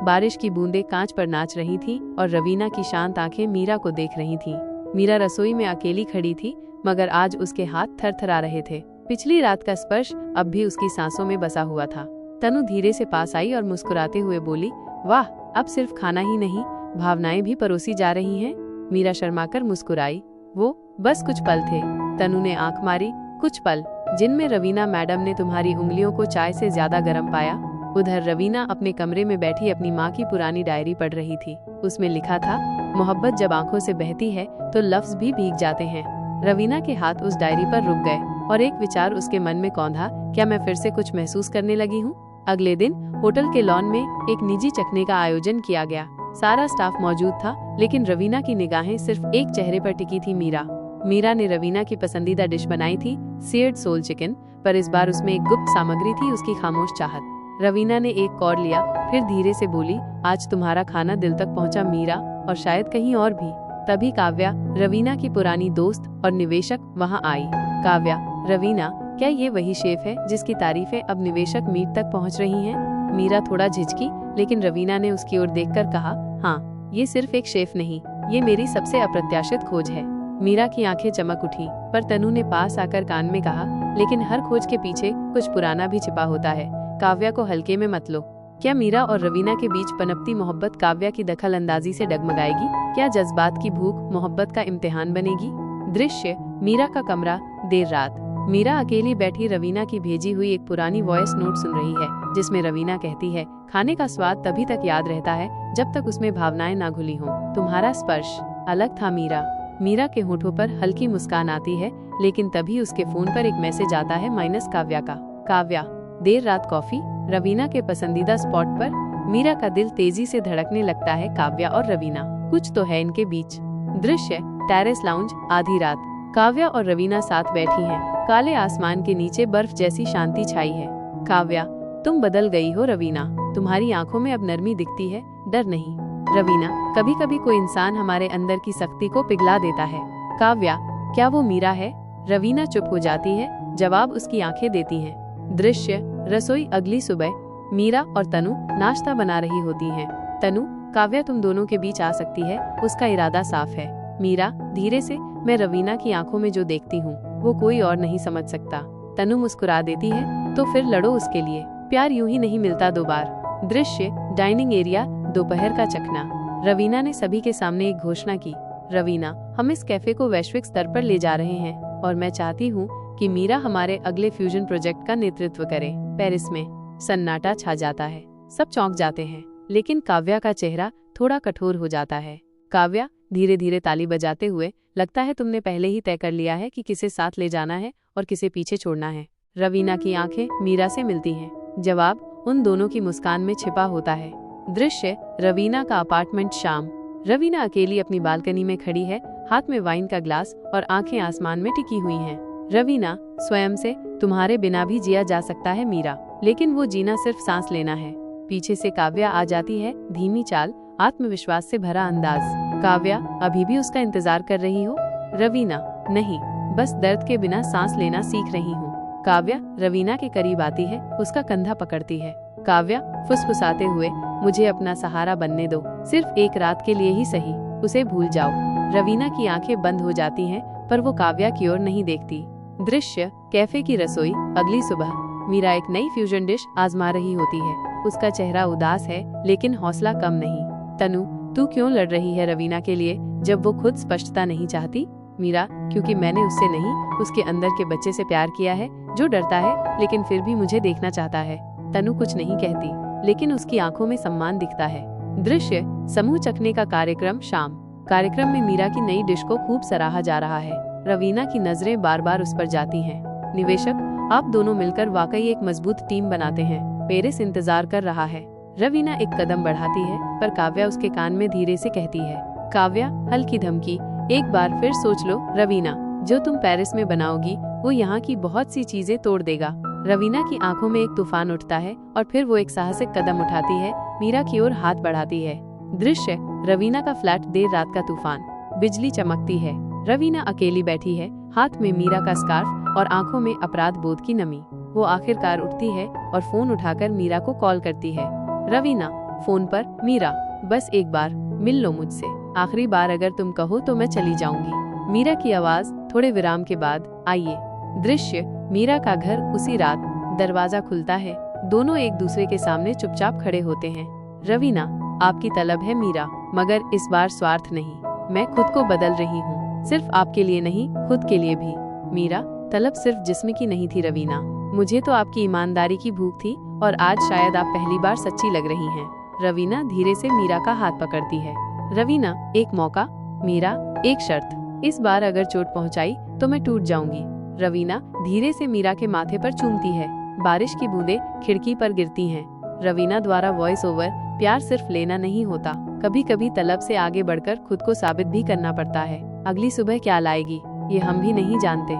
बारिश की बूंदें कांच पर नाच रही थीं और रवीना की शांत आंखें मीरा को देख रही थीं। मीरा रसोई में अकेली खड़ी थी, मगर आज उसके हाथ थरथरा रहे थे। पिछली रात का स्पर्श अब भी उसकी सांसों में बसा हुआ था। तनु धीरे से पास आई और मुस्कुराते हुए बोली, वाह, अब सिर्फ खाना ही नहीं, भावनाएं भी परोसी जा रही हैं। मीरा शर्माकर मुस्कुराई। वो बस कुछ पल थे, तनु ने आंख मारी, कुछ पल जिनमें रवीना मैडम ने तुम्हारी उंगलियों को चाय से ज्यादा गर्म पाया। उधर रवीना अपने कमरे में बैठी अपनी माँ की पुरानी डायरी पढ़ रही थी। उसमें लिखा था, मोहब्बत जब आंखों से बहती है तो लफ्ज भी भीग जाते हैं। रवीना के हाथ उस डायरी पर रुक गए और एक विचार उसके मन में कौंधा, क्या मैं फिर से कुछ महसूस करने लगी हूँ? अगले दिन होटल के लॉन में एक निजी चखने का आयोजन किया गया। सारा स्टाफ मौजूद था, लेकिन रवीना की निगाहें सिर्फ एक चेहरे पर टिकी थी, मीरा ने रवीना की पसंदीदा डिश बनाई थी, सीयर्ड सोल चिकन, पर इस बार उसमें एक गुप्त सामग्री थी, उसकी खामोश चाहत। रवीना ने एक कौर लिया, फिर धीरे से बोली, आज तुम्हारा खाना दिल तक पहुंचा मीरा, और शायद कहीं और भी। तभी काव्या, रवीना की पुरानी दोस्त और निवेशक, वहां आई। काव्या, रवीना, क्या ये वही शेफ है जिसकी तारीफें अब निवेशक मीट तक पहुंच रही हैं? मीरा थोड़ा झिझकी, लेकिन रवीना ने उसकी ओर देखकर कहा, हाँ, ये सिर्फ एक शेफ नहीं, ये मेरी सबसे अप्रत्याशित खोज है। मीरा की आंखें चमक उठी, पर तनु ने पास आकर कान में कहा, लेकिन हर खोज के पीछे कुछ पुराना भी छिपा होता है। काव्या को हल्के में मत लो। क्या मीरा और रवीना के बीच पनपती मोहब्बत काव्या की दखल अंदाजी से डगमगाएगी? क्या जज्बात की भूख मोहब्बत का इम्तिहान बनेगी? दृश्य, मीरा का कमरा, देर रात। मीरा अकेली बैठी रवीना की भेजी हुई एक पुरानी वॉइस नोट सुन रही है, जिसमें रवीना कहती है, खाने का स्वाद तभी तक याद रहता है जब तक उसमें भावनाएं ना घुली हों। तुम्हारा स्पर्श अलग था मीरा के होठों पर हल्की मुस्कान आती है, लेकिन तभी उसके फोन पर एक मैसेज आता है, माइनस काव्या का। काव्या, देर रात कॉफी, रवीना के पसंदीदा स्पॉट पर। मीरा का दिल तेजी से धड़कने लगता है। काव्या और रवीना, कुछ तो है इनके बीच। दृश्य, टेरेस लाउंज, आधी रात। काव्या और रवीना साथ बैठी हैं। काले आसमान के नीचे बर्फ जैसी शांति छाई है। काव्या, तुम बदल गई हो रवीना, तुम्हारी आंखों में अब नरमी दिखती है, डर नहीं। रवीना, कभी कभी कोई इंसान हमारे अंदर की सख्ती को पिघला देता है। काव्या, क्या वो मीरा है? रवीना चुप हो जाती है, जवाब उसकी आंखें देती हैं। दृश्य, रसोई, अगली सुबह। मीरा और तनु नाश्ता बना रही होती हैं। तनु, काव्या तुम दोनों के बीच आ सकती है, उसका इरादा साफ है। मीरा, धीरे से, मैं रवीना की आंखों में जो देखती हूँ वो कोई और नहीं समझ सकता। तनु मुस्कुरा देती है, तो फिर लड़ो उसके लिए, प्यार यूं ही नहीं मिलता दो बार। दृश्य, डाइनिंग एरिया, दोपहर का चखना। रवीना ने सभी के सामने एक घोषणा की, रवीना, हम इस कैफे को वैश्विक स्तर पर ले जा रहे हैं और मैं चाहती हूँ कि मीरा हमारे अगले फ्यूजन प्रोजेक्ट का नेतृत्व करे। पेरिस में सन्नाटा छा जाता है, सब चौंक जाते हैं, लेकिन काव्या का चेहरा थोड़ा कठोर हो जाता है। काव्या, धीरे धीरे ताली बजाते हुए, लगता है तुमने पहले ही तय कर लिया है कि किसे साथ ले जाना है और किसे पीछे छोड़ना है। रवीना की आंखें मीरा से मिलती हैं, जवाब उन दोनों की मुस्कान में छिपा होता है। दृश्य, रवीना का अपार्टमेंट, शाम। रवीना अकेली अपनी बालकनी में खड़ी है, हाथ में वाइन का ग्लास और आंखें आसमान में टिकी हुई हैं। रवीना, स्वयं से, तुम्हारे बिना भी जिया जा सकता है मीरा, लेकिन वो जीना सिर्फ सांस लेना है। पीछे से काव्या आ जाती है, धीमी चाल, आत्मविश्वास से भरा अंदाज। काव्या, अभी भी उसका इंतजार कर रही हो? रवीना, नहीं, बस दर्द के बिना सांस लेना सीख रही हूँ। काव्या रवीना के करीब आती है, उसका कंधा पकड़ती है। काव्या फुसफुसाते हुए, मुझे अपना सहारा बनने दो, सिर्फ एक रात के लिए ही सही, उसे भूल जाओ। रवीना की आंखें बंद हो जाती हैं, पर वो काव्या की ओर नहीं देखती। दृश्य, कैफे की रसोई, अगली सुबह। मीरा एक नई फ्यूजन डिश आजमा रही होती है, उसका चेहरा उदास है, लेकिन हौसला कम नहीं। तनु, तू क्यों लड़ रही है रवीना के लिए, जब वो खुद स्पष्टता नहीं चाहती? मीरा, क्योंकि मैंने उससे नहीं, उसके अंदर के बच्चे से प्यार किया है, जो डरता है लेकिन फिर भी मुझे देखना चाहता है। तनु कुछ नहीं कहती, लेकिन उसकी आंखों में सम्मान दिखता है। दृश्य, समूह चखने का कार्यक्रम, शाम। कार्यक्रम में मीरा की नई डिश को खूब सराहा जा रहा है। रवीना की नजरें बार बार उस पर जाती हैं। निवेशक, आप दोनों मिलकर वाकई एक मजबूत टीम बनाते हैं, पेरिस इंतजार कर रहा है। रवीना एक कदम बढ़ाती है, पर काव्या उसके कान में धीरे से कहती है। काव्या, हल्की धमकी, एक बार फिर सोच लो रवीना, जो तुम पेरिस में बनाओगी वो यहाँ की बहुत सी चीजें तोड़ देगा। रवीना की आंखों में एक तूफान उठता है और फिर वो एक साहसिक कदम उठाती है, मीरा की ओर हाथ बढ़ाती है। दृश्य, रवीना का फ्लैट, देर रात का तूफान। बिजली चमकती है, रवीना अकेली बैठी है, हाथ में मीरा का स्कार्फ और आंखों में अपराध बोध की नमी। वो आखिरकार उठती है और फोन उठाकर मीरा को कॉल करती है। रवीना, फोन पर, मीरा बस एक बार मिल लो मुझसे, आखिरी बार अगर तुम कहो तो मैं चली जाऊंगी। मीरा की आवाज थोड़े विराम के बाद, आइए। दृश्य, मीरा का घर। उसी रात दरवाजा खुलता है, दोनों एक दूसरे के सामने चुपचाप खड़े होते हैं। रवीना, आपकी तलब है मीरा, मगर इस बार स्वार्थ नहीं, मैं खुद को बदल रही हूँ, सिर्फ आपके लिए नहीं, खुद के लिए भी। मीरा, तलब सिर्फ जिस्म की नहीं थी रवीना, मुझे तो आपकी ईमानदारी की भूख थी, और आज शायद आप पहली बार सच्ची लग रही हैं। रवीना धीरे से मीरा का हाथ पकड़ती है। रवीना, एक मौका। मीरा, एक शर्त, इस बार अगर चोट पहुंचाई तो मैं टूट जाऊंगी। रवीना धीरे से मीरा के माथे पर चूमती है। बारिश की बूंदें खिड़की पर गिरती हैं। रवीना द्वारा वॉइस ओवर। प्यार सिर्फ लेना नहीं होता, कभी कभी तलब से आगे बढ़कर खुद को साबित भी करना पड़ता है। अगली सुबह क्या लाएगी ये हम भी नहीं जानते।